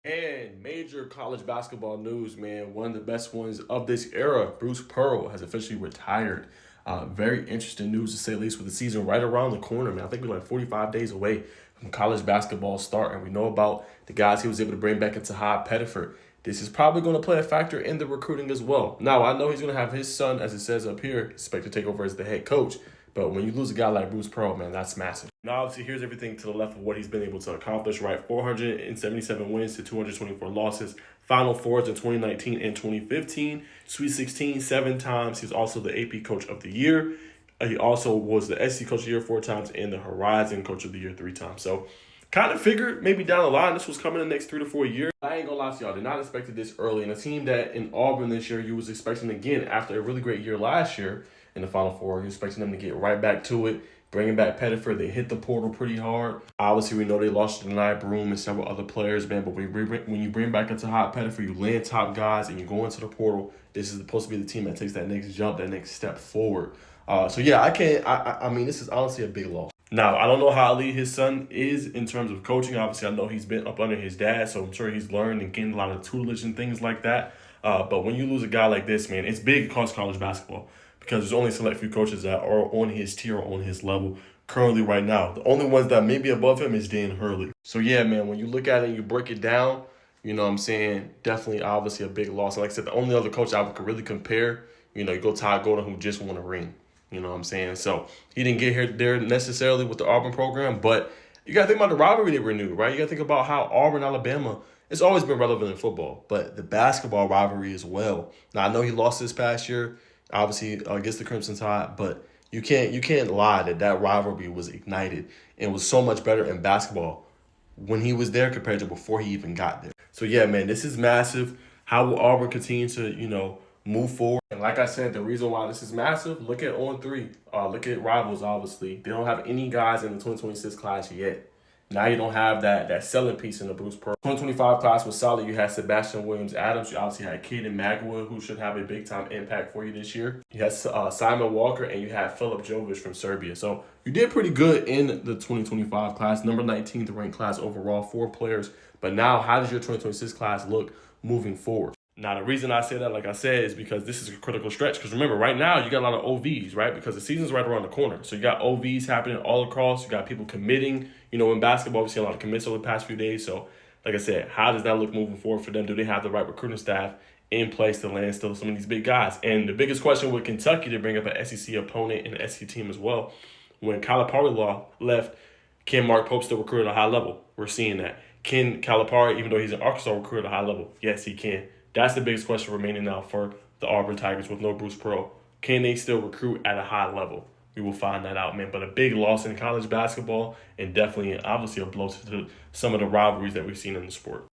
And major college basketball news, man. One of the best ones of this era, Bruce Pearl, has officially retired. Very interesting news to say the least with the season right around the corner, man. I think we're like 45 days away from college basketball start, and we know about the guys he was able to bring back into High Pettiford. This is probably going to play a factor in the recruiting as well. Now, I know he's going to have his son, as it says up here, expect to take over as the head coach. But when you lose a guy like Bruce Pearl, man, that's massive. Now, obviously, here's everything to the left of what he's been able to accomplish, right? 477 wins to 224 losses. Final Fours in 2019 and 2015. Sweet 16 7 times. He's also the AP Coach of the Year. He also was the SC Coach of the Year 4 times and the Horizon Coach of the Year 3 times. So, kind of figured maybe down the line this was coming in the next 3 to 4 years. I ain't gonna lie to y'all, did not expect it this early. And a team that in Auburn this year you was expecting again after a really great year last year in the Final Four. You're expecting them to get right back to it, bringing back Pettiford. They hit the portal pretty hard. Obviously, we know they lost to Denai Broom and several other players, man. But when you bring back into Hot Pettiford, you land top guys and you go into the portal. This is supposed to be the team that takes that next jump, that next step forward. So yeah, I mean, this is honestly a big loss. Now, I don't know how elite his son is in terms of coaching. Obviously, I know he's been up under his dad, so I'm sure he's learned and gained a lot of tutelage and things like that. But when you lose a guy like this, man, it's big across college basketball because there's only a select few coaches that are on his tier or on his level currently right now. The only ones that may be above him is Dan Hurley. So, yeah, man, when you look at it and you break it down, you know what I'm saying, definitely, obviously, a big loss. And like I said, the only other coach I could really compare, you go Todd Golden, who just won a ring. You know what I'm saying? So he didn't get here there necessarily with the Auburn program, but you got to think about the rivalry they renewed, right? You got to think about how Auburn, Alabama, it's always been relevant in football, but the basketball rivalry as well. Now, I know he lost this past year, obviously, against the Crimson Tide, but you can't lie that rivalry was ignited and was so much better in basketball when he was there compared to before he even got there. So, yeah, man, this is massive. How will Auburn continue to, move forward? And like I said, the reason why this is massive, look at On 3. Look at Rivals, obviously. They don't have any guys in the 2026 class yet. Now you don't have that selling piece in the Bruce Pearl. 2025 class was solid. You had Sebastian Williams-Adams. You obviously had Caden Magwood, who should have a big-time impact for you this year. You had Simon Walker, and you had Filip Jovic from Serbia. So you did pretty good in the 2025 class. Number 19th ranked class overall, 4 players. But now, how does your 2026 class look moving forward? Now, the reason I say that, like I said, is because this is a critical stretch. Because remember, right now, you got a lot of OVs, right? Because the season's right around the corner. So you got OVs happening all across. You got people committing. In basketball, we see a lot of commits over the past few days. So, like I said, how does that look moving forward for them? Do they have the right recruiting staff in place to land still some of these big guys? And the biggest question with Kentucky, to bring up an SEC opponent and an SEC team as well, when Calipari left, can Mark Pope still recruit at a high level? We're seeing that. Can Calipari, even though he's in Arkansas, recruit at a high level? Yes, he can. That's the biggest question remaining now for the Auburn Tigers with no Bruce Pearl. Can they still recruit at a high level? We will find that out, man. But a big loss in college basketball and definitely, obviously, a blow to some of the rivalries that we've seen in the sport.